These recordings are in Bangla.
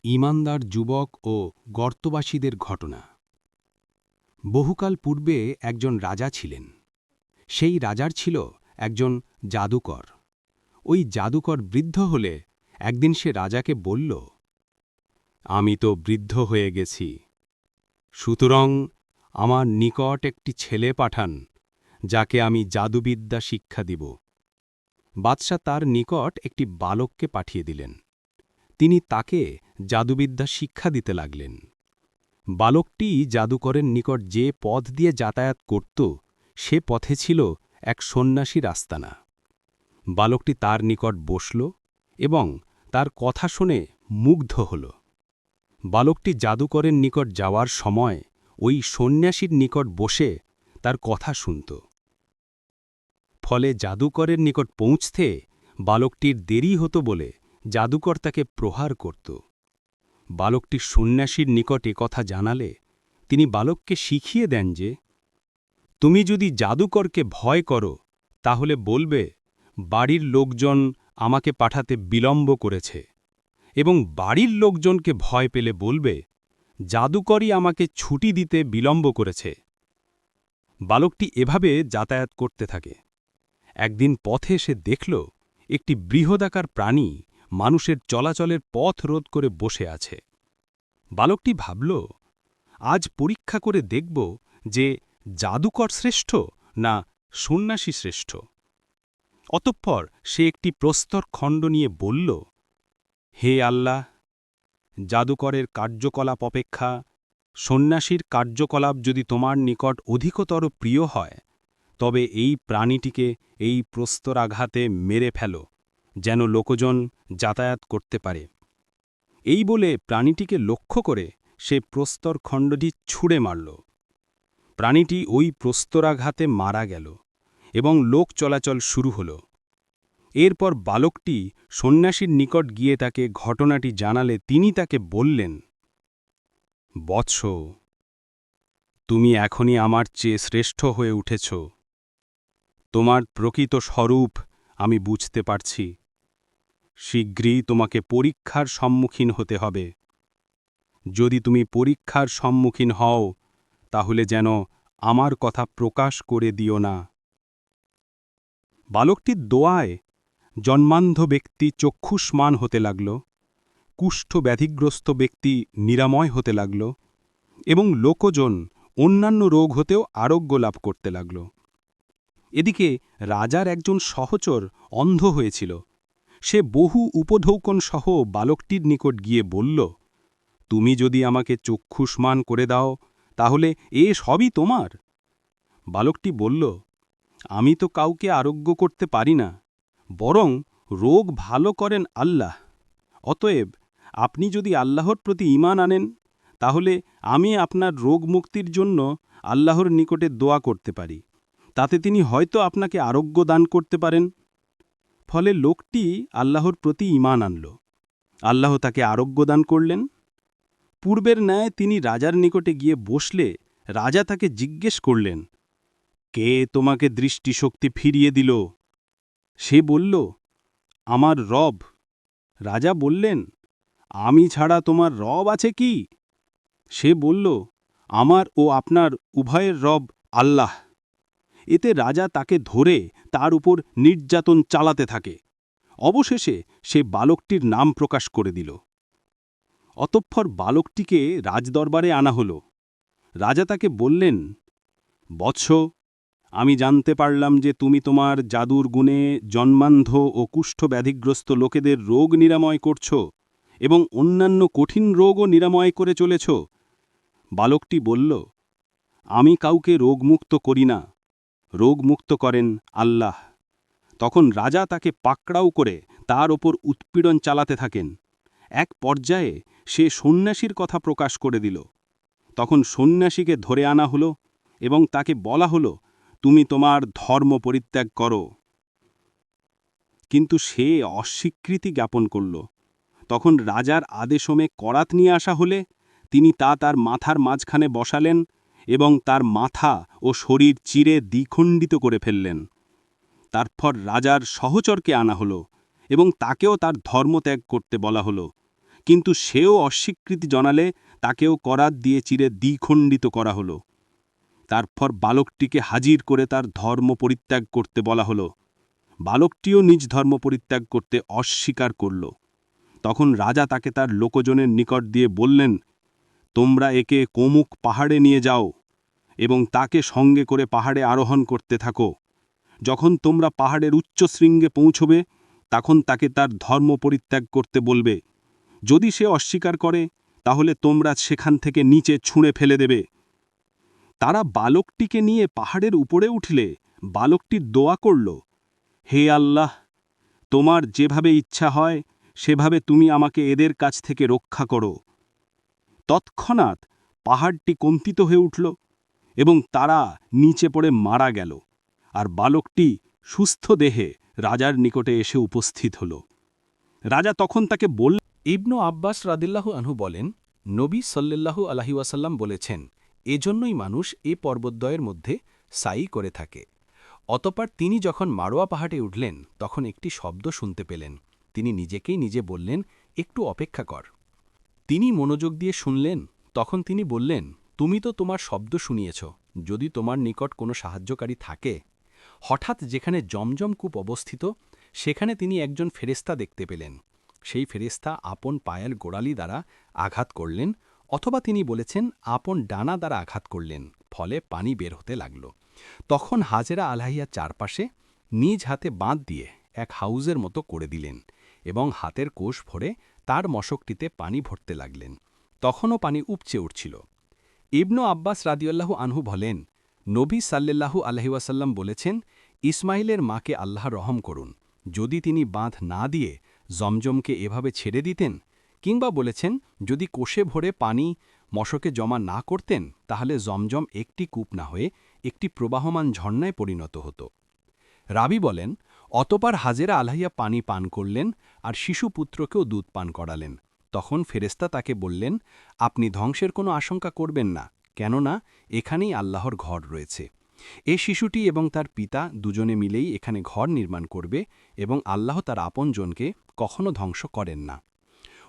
ঈমানদার যুবক ও গর্তবাসীদের ঘটনা। বহুকাল পূর্বে একজন রাজা ছিলেন। সেই রাজার ছিল একজন জাদুকর। ওই জাদুকর বৃদ্ধ হলে একদিন সে রাজাকে বলল, আমি তো বৃদ্ধ হয়ে গেছি, সুতরাং আমার নিকট একটি ছেলে পাঠান, যাকে আমি জাদুবিদ্যা শিক্ষা দিব। বাদশা তার নিকট একটি বালককে পাঠিয়ে দিলেন। তিনি তাকে জাদুবিদ্যা শিক্ষা দিতে লাগলেন। বালকটি জাদুকরের নিকট যে পথ দিয়ে যাতায়াত করত, সে পথে ছিল এক সন্ন্যাসীর আস্তানা। বালকটি তার নিকট বসল এবং তার কথা শুনে মুগ্ধ হল। বালকটি জাদুকরের নিকট যাওয়ার সময় ওই সন্ন্যাসীর নিকট বসে তার কথা শুনত। ফলে জাদুকরের নিকট পৌঁছতে বালকটির দেরি হতো বলে জাদুকর তাকে প্রহার করত। বালকটি সন্ন্যাসীর নিকট কথা জানালে তিনি বালককে শিখিয়ে দেন যে, তুমি যদি জাদুকরকে ভয় করো তাহলে বলবে, বাড়ির লোকজন আমাকে পাঠাতে বিলম্ব করেছে, এবং বাড়ির লোকজনকে ভয় পেলে বলবে, জাদুকরই আমাকে ছুটি দিতে বিলম্ব করেছে। বালকটি এভাবে যাতায়াত করতে থাকে। একদিন পথে সে দেখল একটি বৃহদাকার প্রাণী মানুষের চলাচলের পথ রোধ করে বসে আছে। বালকটি ভাবল, আজ পরীক্ষা করে দেখব যে জাদুকর শ্রেষ্ঠ না সন্ন্যাসী শ্রেষ্ঠ। অতঃপর সে একটি প্রস্তর খণ্ড নিয়ে বলল, হে আল্লাহ, জাদুকরের কার্যকলাপ অপেক্ষা সন্ন্যাসীর কার্যকলাপ যদি তোমার নিকট অধিকতর প্রিয় হয়, তবে এই প্রাণীটিকে এই প্রস্তরাঘাতে মেরে ফেলো, যেন লোকজন যাতায়াত করতে পারে। এই বলে প্রাণীটিকে লক্ষ্য করে সে প্রস্তর খণ্ডটি ছুঁড়ে মারল। প্রাণীটি ওই প্রস্তরাঘাতে মারা গেল এবং লোক চলাচল শুরু হল। এরপর বালকটি সন্ন্যাসীর নিকট গিয়ে তাকে ঘটনাটি জানালে তিনি তাকে বললেন, বৎস, তুমি এখনই আমার চেয়ে শ্রেষ্ঠ হয়ে উঠেছ। তোমার প্রকৃত স্বরূপ আমি বুঝতে পারছি। শীঘ্রই তোমাকে পরীক্ষার সম্মুখীন হতে হবে। যদি তুমি পরীক্ষার সম্মুখীন হও, তাহলে যেন আমার কথা প্রকাশ করে দিও না। বালকটির দোয়ায় জন্মান্ধ ব্যক্তি চক্ষুষ্মান হতে লাগল, কুষ্ঠ ব্যাধিগ্রস্ত ব্যক্তি নিরাময় হতে লাগল, এবং লোকজন অন্যান্য রোগ হতেও আরোগ্য লাভ করতে লাগল। এদিকে রাজার একজন সহচর অন্ধ হয়েছিল। সে বহু উপঢৌকন সহ বালকটির নিকট গিয়ে বলল, তুমি যদি আমাকে চক্ষুষ্মান করে দাও, তাহলে এ সবই তোমার। বালকটি বলল, আমি তো কাউকে আরোগ্য করতে পারি না, বরং রোগ ভালো করেন আল্লাহ। অতএব আপনি যদি আল্লাহর প্রতি ঈমান আনেন, তাহলে আমি আপনার রোগ মুক্তির জন্য আল্লাহর নিকটে দোয়া করতে পারি, তাতে তিনি হয়তো আপনাকে আরোগ্য দান করতে পারেন। ফলে লোকটি আল্লাহর প্রতি ঈমান আনল। আল্লাহ তাকে আরোগ্য দান করলেন। পূর্বের ন্যায় তিনি রাজার নিকটে গিয়ে বসলে রাজা তাকে জিজ্ঞেস করলেন, কে তোমাকে দৃষ্টিশক্তি ফিরিয়ে দিল? সে বলল, আমার রব। রাজা বললেন, আমি ছাড়া তোমার রব আছে কি? সে বলল, আমার ও আপনার উভয়ের রব আল্লাহ। এতে রাজা তাকে ধরে তার উপর নির্যাতন চালাতে থাকে। অবশেষে সে বালকটির নাম প্রকাশ করে দিল। অতঃপর বালকটিকে রাজদরবারে আনা হল। রাজা তাকে বললেন, বৎস, আমি জানতে পারলাম যে তুমি তোমার জাদুর গুণে জন্মান্ধ ও কুষ্ঠ ব্যাধিগ্রস্ত লোকেদের রোগ নিরাময় করছ এবং অন্যান্য কঠিন রোগও নিরাময় করে চলেছ। বালকটি বলল, আমি কাউকে রোগমুক্ত করি না, রোগমুক্ত করেন আল্লাহ। তখন রাজা তাকে পাকড়াও করে তার ওপর উৎপীড়ন চালাতে থাকেন। এক পর্যায়ে সে সন্ন্যাসীর কথা প্রকাশ করে দিল। তখন সন্ন্যাসীকে ধরে আনা হল এবং তাকে বলা হল, তুমি তোমার ধর্ম পরিত্যাগ করো। কিন্তু সে অস্বীকৃতি জ্ঞাপন করল। তখন রাজার আদেশমে করাত নিয়ে আসা হলে তিনি তা তার মাথার মাঝখানে বসালেন এবং তার মাথা ও শরীর চিরে দ্বিখণ্ডিত করে ফেললেন। তারপর রাজার সহচরকে আনা হল এবং তাকেও তার ধর্মত্যাগ করতে বলা হল। কিন্তু সেও অস্বীকৃতি জানালে তাকেও করাত দিয়ে চিরে দ্বিখণ্ডিত করা হলো। তারপর বালকটিকে হাজির করে তার ধর্ম পরিত্যাগ করতে বলা হলো। বালকটিও নিজ ধর্ম পরিত্যাগ করতে অস্বীকার করল। তখন রাজা তাকে তার লোকজনের নিকট দিয়ে বললেন, তোমরা একে কোমুক পাহাড়ে নিয়ে যাও এবং তাকে সঙ্গে করে পাহাড়ে আরোহণ করতে থাকো। যখন তোমরা পাহাড়ের উচ্চ শৃঙ্গে পৌঁছবে তখন তাকে তার ধর্ম পরিত্যাগ করতে বলবে। যদি সে অস্বীকার করে তাহলে তোমরা সেখান থেকে নিচে ছুঁড়ে ফেলে দেবে। তারা বালকটিকে নিয়ে পাহাড়ের উপরে উঠলে বালকটির দোয়া করল, হে আল্লাহ, তোমার যেভাবে ইচ্ছা হয় সেভাবে তুমি আমাকে এদের কাছ থেকে রক্ষা করো। তৎক্ষণাৎ পাহাড়টি কম্পিত হয়ে উঠল এবং তারা নিচে পড়ে মারা গেল, আর বালকটি সুস্থ দেহে রাজার নিকটে এসে উপস্থিত হল। রাজা তখন তাকে বললেন, ইবনু আব্বাস রাদিল্লাহু আনহু বলেন, নবী সাল্লাল্লাহু আলাইহি ওয়াসাল্লাম বলেছেন, এজন্যই মানুষ এ পর্বতদ্বয়ের মধ্যে সাই করে থাকে। অতঃপর তিনি যখন মারোয়া পাহাড়ে উঠলেন তখন একটি শব্দ শুনতে পেলেন। তিনি নিজেকেই নিজে বললেন, একটু অপেক্ষা কর। তিনি মনোযোগ দিয়ে শুনলেন। তখন তিনি বললেন, তুমি তো তোমার শব্দ শুনিয়েছ, যদি তোমার নিকট কোনো সাহায্যকারী থাকে। হঠাৎ যেখানে জমজম কূপ অবস্থিত সেখানে তিনি একজন ফেরেশতা দেখতে পেলেন। সেই ফেরেশতা আপন পায়ের গোড়ালি দ্বারা আঘাত করলেন, অথবা তিনি বলেছেন আপন ডানা দ্বারা আঘাত করলেন, ফলে পানি বের হতে লাগল। তখন হাজেরা আলাইহিয়া চারপাশে নিজ হাতে বাঁধ দিয়ে এক হাউজের মতো করে দিলেন এবং হাতের কোষ ভরে তার মশকটিতে পানি ভরতে লাগলেন। তখনও পানি উপচে উঠছিল। ইবনু আব্বাস রাদিয়াল্লাহু আনহু বলেন, নবী সাল্লাল্লাহু আলাইহি ওয়াসাল্লাম বলেছেন, ইসমাইলের মাকে আল্লাহ রহম করুন, যদি তিনি বাঁধ না দিয়ে জমজমকে এভাবে ছেড়ে দিতেন, কিংবা বলেছেন যদি কোষে ভরে পানি মশকে জমা না করতেন তাহলে জমজম একটি কূপ না হয়ে একটি প্রবাহমান ঝর্ণায় পরিণত হতো। রাবি বলেন, অতপর হাজেরা আলাইহিয়া পানি পান করলেন আর শিশুপুত্রকেও দুধ পান করালেন। তখন ফেরেশতা তাকে বললেন, আপনি ধ্বংসের কোনো আশঙ্কা করবেন না, কেননা এখানেই আল্লাহর ঘর রয়েছে। এ শিশুটি এবং তার পিতা দুজনে মিলেই এখানে ঘর নির্মাণ করবে এবং আল্লাহ তার আপনজনকে কখনো ধ্বংস করেন না।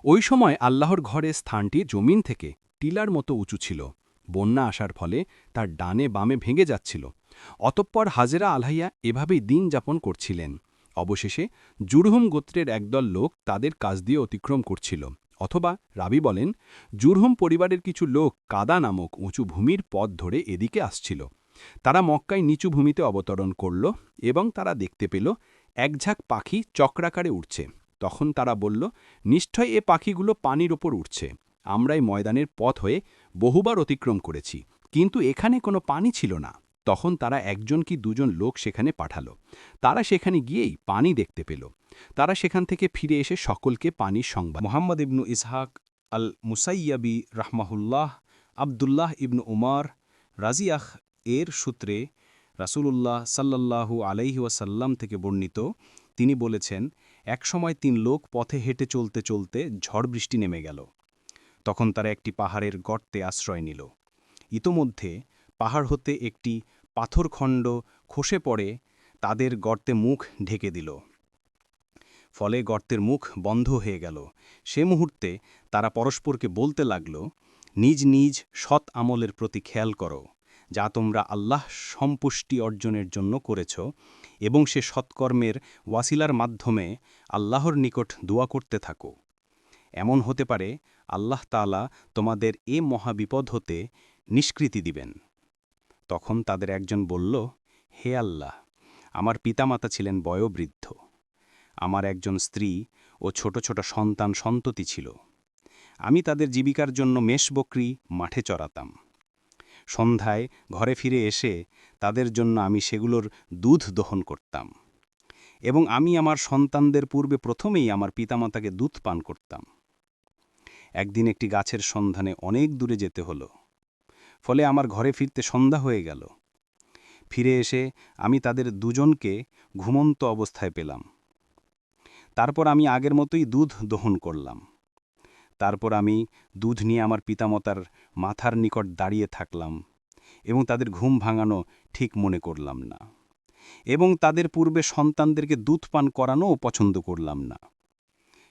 ওই সময় আল্লাহর ঘরের স্থানটি জমিন থেকে টিলার মতো উঁচু ছিল। বন্যা আসার ফলে তার ডানে বামে ভেঙে যাচ্ছিল। অতঃপর হাজেরা আলাইহিয়া এভাবেই দিন যাপন করছিলেন। অবশেষে জুরহুম গোত্রের একদল লোক তাদের কাজ দিয়ে অতিক্রম করছিল, অথবা রাবি বলেন, জুরহুম পরিবারের কিছু লোক কাদা নামক উঁচু ভূমির পথ ধরে এদিকে আসছিল। তারা মক্কায় নিচু ভূমিতে অবতরণ করল এবং তারা দেখতে পেল এক ঝাঁক পাখি চক্রাকারে উঠছে। তখন তারা বলল, নিশ্চয় এ পাখিগুলো পানির ওপর উঠছে। আমরাই ময়দানের পথ হয়ে বহুবার অতিক্রম করেছি, কিন্তু এখানে কোনো পানি ছিল না। তখন তারা একজন কি দুজন লোক সেখানে পাঠালো। তারা সেখানে গিয়েই পানি দেখতে পেল। তারা সেখান থেকে ফিরে এসে সকলকে পানির সংবাদ। মুহাম্মদ ইবনু ইসহাক আল মুসাইয়াবি রাহমাহুল্লাহ আবদুল্লাহ ইবনু উমার রাজিয়াহ এর সূত্রে রাসূলুল্লাহ সাল্লাল্লাহু আলাইহি ওয়াসাল্লাম থেকে বর্ণিত, তিনি বলেছেন, একসময় 3 লোক পথে হেঁটে চলতে চলতে ঝড় বৃষ্টি নেমে গেল। তখন তারা একটি পাহাড়ের গর্তে আশ্রয় নিল। ইতোমধ্যে পাহাড় হতে একটি পাথরখণ্ড খসে পড়ে তাদের গর্তে মুখ ঢেকে দিল। ফলে গর্তের মুখ বন্ধ হয়ে গেল। সে মুহূর্তে তারা পরস্পরকে বলতে লাগল, নিজ নিজ সৎ আমলের প্রতি খেয়াল করো, যা তোমরা আল্লাহ সম্পুষ্টি অর্জনের জন্য করেছ, এবং সে সৎকর্মের ওয়াসিলার মাধ্যমে আল্লাহর নিকট দোয়া করতে থাকো। এমন হতে পারে আল্লাহ তাআলা তোমাদের এ মহাবিপদ হতে নিষ্কৃতি দিবেন। তখন তাদের একজন বলল, হে আল্লাহ, আমার পিতামাতা ছিলেন বয়োবৃদ্ধ। আমার একজন স্ত্রী ও ছোট ছোট সন্তান সন্ততি ছিল। আমি তাদের জীবিকার জন্য মেষ বকরি মাঠে চরাতাম। সন্ধ্যায় ঘরে ফিরে এসে তাদের জন্য আমি সেগুলোর দুধ দহন করতাম, এবং আমি আমার সন্তানদের পূর্বে প্রথমেই আমার পিতামাতাকে দুধ পান করতাম। একদিন একটি গাছের সন্ধানে অনেক দূরে যেতে হলো, ফলে আমার ঘরে ফিরতে সন্ধ্যা হয়ে গেল। ফিরে এসে আমি তাদের দুজনকে ঘুমন্ত অবস্থায় পেলাম। তারপর আমি আগের মতোই দুধ দহন করলাম। তারপর আমি দুধ নিয়ে আমার পিতামাতার মাথার নিকট দাঁড়িয়ে থাকলাম এবং তাদের ঘুম ভাঙানো ঠিক মনে করলাম না, এবং তাদের পূর্বে সন্তানদেরকে দুধ পান করানোও পছন্দ করলাম না।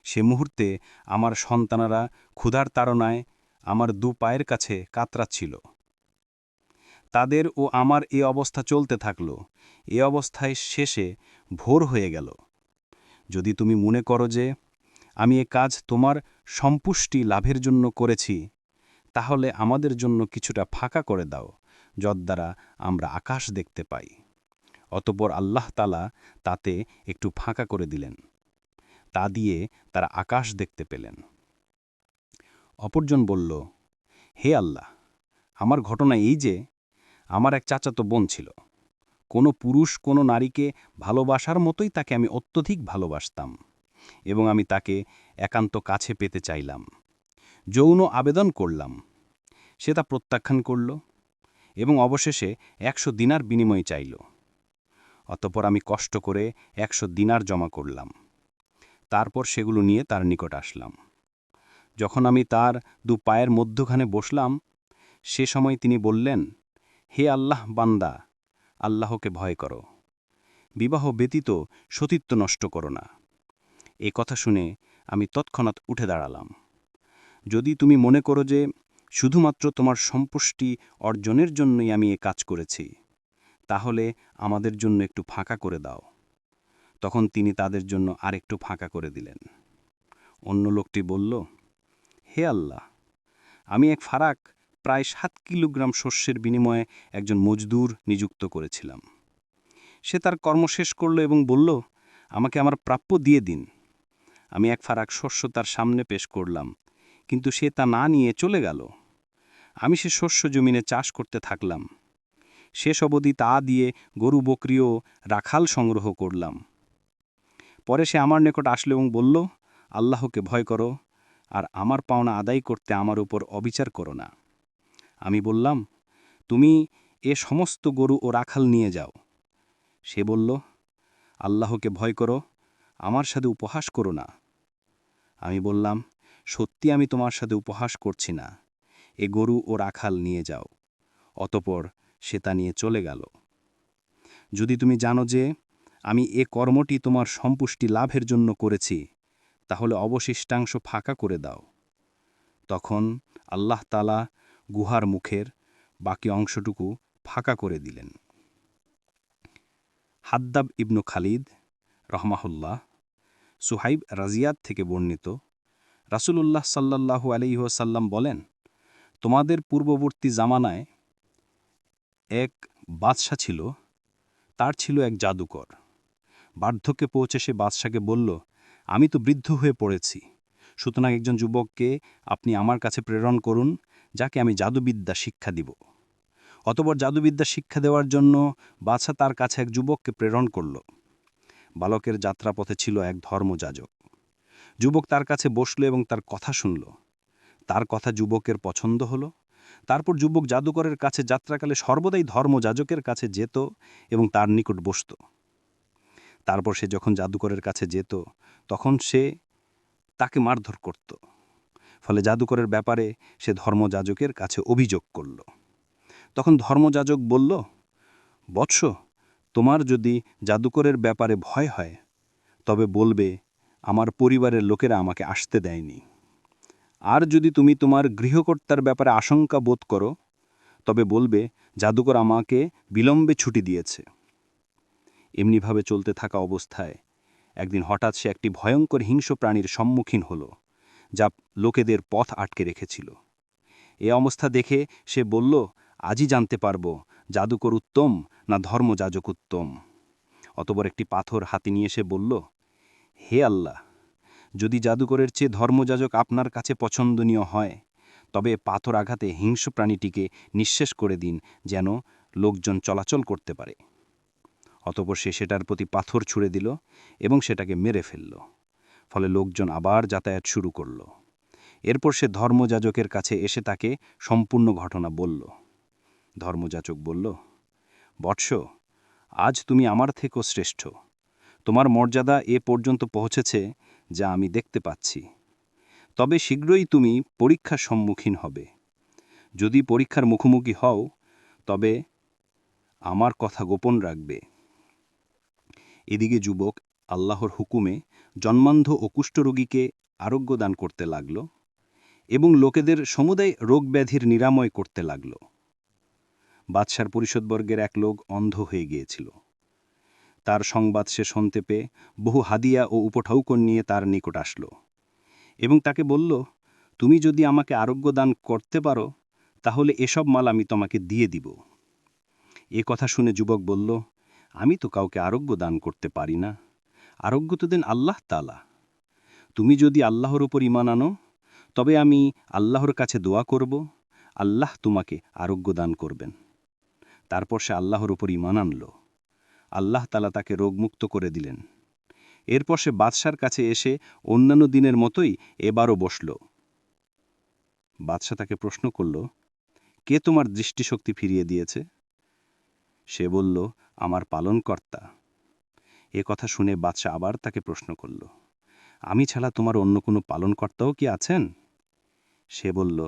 সে মুহূর্তে আমার সন্তানারা ক্ষুধার তাড়নায় আমার দু পায়ের কাছে কাতরাচ্ছিল। তাদের ও আমার এ অবস্থা চলতে থাকল। এ অবস্থায় শেষে ভোর হয়ে গেল। যদি তুমি মনে করো যে আমি এ কাজ তোমার সম্পুষ্টি লাভের জন্য করেছি, তাহলে আমাদের জন্য কিছুটা ফাঁকা করে দাও, যদ্বারা আমরা আকাশ দেখতে পাই। অতঃপর আল্লাহ তাআলা তাতে একটু ফাঁকা করে দিলেন। তা দিয়ে তারা আকাশ দেখতে পেলেন। অপরজন বলল, হে আল্লাহ, আমার ঘটনা এই যে আমার এক চাচাতো বোন ছিল। কোনো পুরুষ কোনো নারীকে ভালোবাসার মতোই তাকে আমি অত্যধিক ভালোবাসতাম এবং আমি তাকে একান্ত কাছে পেতে চাইলাম। যৌন আবেদন করলাম, সে তা প্রত্যাখ্যান করল এবং অবশেষে 100 দিনার বিনিময়ে চাইল। অতঃপর আমি কষ্ট করে 100 দিনার জমা করলাম। তারপর সেগুলো নিয়ে তার নিকট আসলাম। যখন আমি তার দু পায়ের মধ্যখানে বসলাম, সে সময় তিনি বললেন, হে আল্লাহ বান্দা, আল্লাহকে ভয় করো। বিবাহ ব্যতীত সতীত্ব নষ্ট করো না। এ কথা শুনে আমি তৎক্ষণাৎ উঠে দাঁড়ালাম। যদি তুমি মনে করো যে শুধুমাত্র তোমার সম্পুষ্টি অর্জনের জন্যই আমি এ কাজ করেছি, তাহলে আমাদের জন্য একটু ফাঁকা করে দাও। তখন তিনি তাদের জন্য আরেকটু ফাঁকা করে দিলেন। অন্য লোকটি বলল, হে আল্লাহ, আমি এক ফারাক প্রায় 7 কিলোগ্রাম শস্যের বিনিময়ে একজন মজদুর নিযুক্ত করেছিলাম। সে তার কর্ম শেষ করল এবং বলল, আমাকে আমার প্রাপ্য দিয়ে দিন। আমি এক ফারাক শস্য তার সামনে পেশ করলাম, কিন্তু সে তা না নিয়ে চলে গেল। আমি সে শস্য জমিনে চাষ করতে থাকলাম। শেষ অবধি তা দিয়ে গরু বকরিও রাখাল সংগ্রহ করলাম। পরে সে আমার নিকট আসলো এবং বলল, আল্লাহকে ভয় করো আর আমার পাওনা আদায় করতে আমার উপর অবিচার করো না। আমি বললাম, তুমি এ সমস্ত গরু ও রাখাল নিয়ে যাও। সে বলল, আল্লাহকে ভয় করো, আমার সাথে উপহাস করো না। আমি বললাম, সত্যি আমি তোমার সাথে উপহাস করছি না। এ গরু ও রাখাল নিয়ে যাও। অতঃপর সে তা নিয়ে চলে গেল। যদি তুমি জানো যে আমি এ কর্মটি তোমার সম্পুষ্টি লাভের জন্য করেছি, তাহলে অবশিষ্টাংশ ফাঁকা করে দাও। তখন আল্লাহ তাআলা গুহার মুখের বাকি অংশটুকু ফাঁকা করে দিলেন। হাদ্দাব ইবনু খালিদ রহমাহুল্লাহ সুহাইব রাজিয়াত থেকে বর্ণিত, রাসূলুল্লাহ সাল্লাল্লাহু আলাইহি ওয়াসাল্লাম বলেন, তোমাদের পূর্ববর্তী জামানায় এক বাদশা ছিল। তার ছিল এক জাদুকর। বার্ধক্যে পৌঁছে সে বাদশাকে বলল, আমি তো বৃদ্ধ হয়ে পড়েছি, সুতরাং একজন যুবককে আপনি আমার কাছে প্রেরণ করুন, যাকে আমি জাদুবিদ্যা শিক্ষা দিব। অতঃপর জাদুবিদ্যা শিক্ষা দেওয়ার জন্য বাদশা তার কাছে এক যুবককে প্রেরণ করল। বালকের যাত্রাপথে ছিল এক ধর্মযাজক। যুবক তার কাছে বসল এবং তার কথা শুনল। তার কথা যুবকের পছন্দ হল। তারপর যুবক জাদুকরের কাছে যাত্রাকালে সর্বদাই ধর্মযাজকের কাছে যেত এবং তার নিকট বসত। তারপর সে যখন জাদুকরের কাছে যেত, তখন সে তাকে মারধর করত। ফলে জাদুকরের ব্যাপারে সে ধর্মযাজকের কাছে অভিযোগ করল। তখন ধর্মযাজক বলল, বৎস, তোমার যদি জাদুকরের ব্যাপারে ভয় হয়, তবে বলবে, আমার পরিবারের লোকেরা আমাকে আসতে দেয়নি। আর যদি তুমি তোমার গৃহকর্তার ব্যাপারে আশঙ্কা বোধ করো, তবে বলবে, জাদুকর আমাকে বিলম্বে ছুটি দিয়েছে। এমনিভাবে চলতে থাকা অবস্থায় একদিন হঠাৎ সে একটি ভয়ঙ্কর হিংস্র প্রাণীর সম্মুখীন হল, যা লোকেদের পথ আটকে রেখেছিল। এ অবস্থা দেখে সে বলল, আজই জানতে পারব জাদুকর উত্তম না ধর্মযাজক উত্তম। অতঃপর একটি পাথর হাতে নিয়ে সে বলল, হে আল্লাহ, যদি জাদুকরের চেয়ে ধর্মযাজক আপনার কাছে পছন্দনীয় হয়, তবে পাথর আঘাতে হিংস্র প্রাণীটিকে নিঃশেষ করে দিন, যেন লোকজন চলাচল করতে পারে। অতঃপর সে সেটার প্রতি পাথর ছুঁড়ে দিল এবং সেটাকে মেরে ফেলল। ফলে লোকজন আবার যাতায়াত শুরু করল। এরপর সে ধর্মযাজকের কাছে এসে তাকে সম্পূর্ণ ঘটনা বলল। ধর্মযাজক বলল, বৎস, আজ তুমি আমার থেকেও শ্রেষ্ঠ। তোমার মর্যাদা এ পর্যন্ত পৌঁছেছে যা আমি দেখতে পাচ্ছি। তবে শীঘ্রই তুমি পরীক্ষার সম্মুখীন হবে। যদি পরীক্ষার মুখোমুখি হও, তবে আমার কথা গোপন রাখবে। এদিকে যুবক আল্লাহর হুকুমে জন্মান্ধ ও কুষ্ঠরোগীকে আরোগ্য দান করতে লাগল এবং লোকেদের সমুদায় রোগব্যাধির নিরাময় করতে লাগল। বাদশার পরিষদবর্গের এক লোক অন্ধ হয়ে গিয়েছিল। তার সংবাদ সে শুনতে পেয়ে বহু হাদিয়া ও উপঢৌকন নিয়ে তার নিকট আসল এবং তাকে বলল, তুমি যদি আমাকে আরোগ্য দান করতে পারো তাহলে এসব মাল আমি তোমাকে দিয়ে দিব। এ কথা শুনে যুবক বলল, আমি তো কাউকে আরোগ্য দান করতে পারি না, আরোগ্য তো দেন আল্লাহ তাআলা। তুমি যদি আল্লাহর উপর ঈমান আনো তবে আমি আল্লাহর কাছে দোয়া করব, আল্লাহ তোমাকে আরোগ্য দান করবেন। তারপর সে আল্লাহর উপর ঈমান আনল। আল্লাহ তাআলা তাকে রোগমুক্ত করে দিলেন। এরপর সে বাদশার কাছে এসে অন্যান্য দিনের মতোই এবারও বসল। বাদশা তাকে প্রশ্ন করল, কে তোমার দৃষ্টিশক্তি ফিরিয়ে দিয়েছে? সে বলল, আমার পালনকর্তা। এ কথা শুনে বাদশা আবার তাকে প্রশ্ন করল, আমি ছাড়া তোমার অন্য কোনো পালনকর্তাও কি আছেন? সে বলল,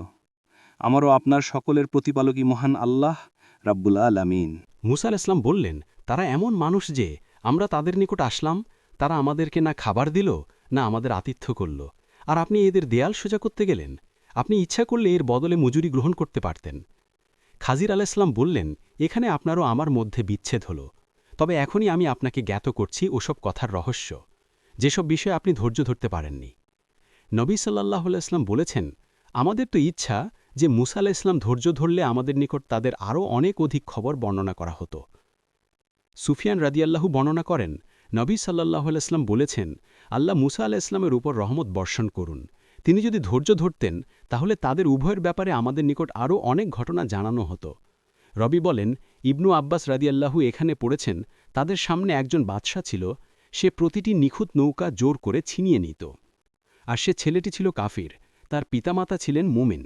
আমারও আপনার সকলের প্রতিপালকই মহান আল্লাহ রাব্বুল আলামিন। মুসা আলাইহিস সালাম বললেন, তারা এমন মানুষ যে আমরা তাদের নিকট আসলাম, তারা আমাদেরকে না খাবার দিল না আমাদের আতিথ্য করল, আর আপনি এদের দেয়াল সোজা করতে গেলেন। আপনি ইচ্ছা করলে এর বদলে মজুরি গ্রহণ করতে পারতেন। খাজির আলাইহিস সালাম বললেন, এখানে আপনারও আমার মধ্যে বিচ্ছেদ হল, তবে এখনই আমি আপনাকে জ্ঞাত করছি ওসব কথার রহস্য, যেসব বিষয়ে আপনি ধৈর্য ধরতে পারেননি। নবী সাল্লাল্লাহু আলাইহি ওয়াসাল্লাম বলেছেন, আমাদের তো ইচ্ছা যে মুসা আলাইহিস সালাম ধৈর্য ধরলে আমাদের নিকট তাদের আরও অনেক অধিক খবর বর্ণনা করা হতো। সুফিয়ান রাদিয়াল্লাহু বর্ণনা করেন, নবী সাল্লাল্লাহু আলাইহি ওয়াসাল্লাম বলেছেন, আল্লাহ মুসা আলাইহিস সালামের উপর রহমত বর্ষণ করুন। তিনি যদি ধৈর্য ধরতেন তাহলে তাদের উভয়ের ব্যাপারে আমাদের নিকট আরও অনেক ঘটনা জানানো হতো। রবি বলেন, ইবনু আব্বাস রাদিয়াল্লাহু এখানে পড়েছেন, তাদের সামনে একজন বাদশা ছিল, সে প্রতিটি নিখুঁত নৌকা জোর করে ছিনিয়ে নিত। আর সে ছেলেটি ছিল কাফির, তার পিতামাতা ছিলেন মুমিন।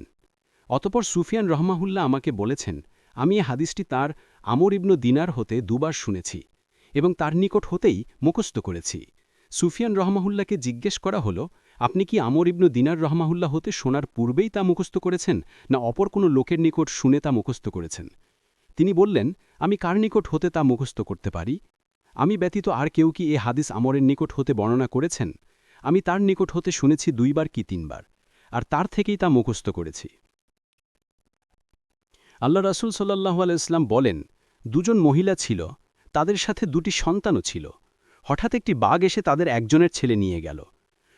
অতপর সুফিয়ান রহমাহুল্লাহ আমাকে বলেছেন, আমি এ হাদিসটি তার আমর ইবনু দিনার হতে দুবার শুনেছি এবং তার নিকট হতেই মুখস্থ করেছি। সুফিয়ান রহমাহুল্লাহকে জিজ্ঞেস করা হল, আপনি কি আমর ইবনু দিনার রহমাহুল্লাহ হতে শোনার পূর্বেই তা মুখস্থ করেছেন না অপর কোনো লোকের নিকট শুনে তা মুখস্থ করেছেন? তিনি বললেন, আমি কার নিকট হতে তা মুখস্থ করতে পারি? আমি ব্যতীত আর কেউ কি এ হাদিস আমরের নিকট হতে বর্ণনা করেছেন? আমি তার নিকট হতে শুনেছি 2 বার কি 3 বার, আর তার থেকেই তা মুখস্থ করেছি। আল্লাহ রাসূল সাল্লাল্লাহু আলাইহি ওয়াসাল্লাম বলেন, 2 জন মহিলা ছিল, তাদের সাথে 2টি সন্তানও ছিল। হঠাৎ একটি বাঘ এসে তাদের একজনের ছেলে নিয়ে গেল।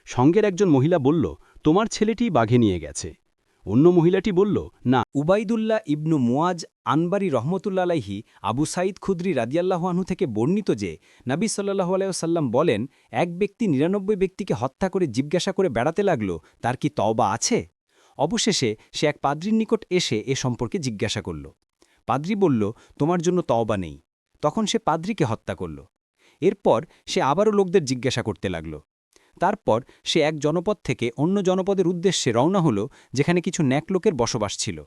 সঙ্গের একজন মহিলা বলল, তোমার ছেলেটিই বাঘে নিয়ে গেছে। অন্য মহিলাটি বলল, না। উবাইদুল্লাহ ইবনু মুয়াজ আনবারি রহমতুল্লা আলাইহি আবু সাঈদ খুদরি রাদিয়াল্লাহু আনহু থেকে বর্ণিত যে নবী সাল্লাল্লাহু আলাইহি ওয়াসাল্লাম বলেন, এক ব্যক্তি 99 ব্যক্তিকে হত্যা করে জিজ্ঞাসা করে বেড়াতে লাগল, তার কি তওবা আছে? অবশেষে সে এক পাদ্রীর নিকট এসে এ সম্পর্কে জিজ্ঞাসা করল। পাদ্রী বলল, তোমার জন্য তওবা নেই। তখন সে পাদ্রীকে হত্যা করল। এরপর সে আবারও লোকদের জিজ্ঞাসা করতে লাগল। তারপর সে এক জনপদ থেকে অন্য জনপদের উদ্দেশ্যে রওনা হল, যেখানে কিছু ন্যাক লোকের বসবাস ছিল।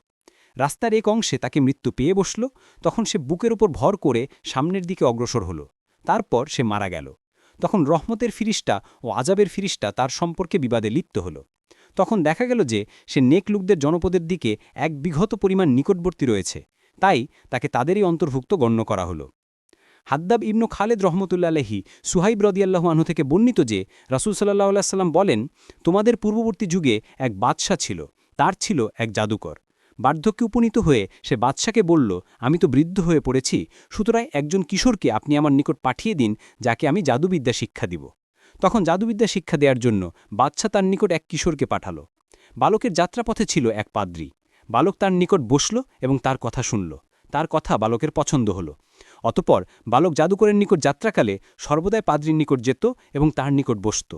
রাস্তার এক অংশে তাকে মৃত্যু পেয়ে বসল। তখন সে বুকের উপর ভর করে সামনের দিকে অগ্রসর হল। তারপর সে মারা গেল। তখন রহমতের ফিরিস্তা ও আজাবের ফিরিস্তা তার সম্পর্কে বিবাদে লিপ্ত হল। তখন দেখা গেল যে সে নেক লোকদের জনপদের দিকে এক বিঘত পরিমাণ নিকটবর্তী রয়েছে, তাই তাকে তাদেরই অন্তর্ভুক্ত গণ্য করা হল। হাদ্দাব ইবনু খালেদ রহমতুল্লা আলাইহি সুহাইব রদিয়াল্লাহু আনহু থেকে বর্ণিত যে রাসূল সাল্লাল্লাহু আলাইহি ওয়াসাল্লাম বলেন, তোমাদের পূর্ববর্তী যুগে এক বাদশা ছিল, তার ছিল এক জাদুকর। বার্ধক্যে উপনীত হয়ে সে বাদশাকে বলল, আমি তো বৃদ্ধ হয়ে পড়েছি, সুতরাং একজন কিশোরকে আপনি আমার নিকট পাঠিয়ে দিন, যাকে আমি জাদুবিদ্যা শিক্ষা দিব। তখন জাদুবিদ্যা শিক্ষা দেওয়ার জন্য বাদশা তার নিকট এক কিশোরকে পাঠাল। বালকের যাত্রাপথে ছিল এক পাদ্রী। বালক তার নিকট বসল এবং তার কথা শুনল। তার কথা বালকের পছন্দ হল। অতঃপর বালক জাদুকরের নিকট যাত্রাকালে সর্বদাই পাদ্রীর নিকট যেত এবং তার নিকট বসত।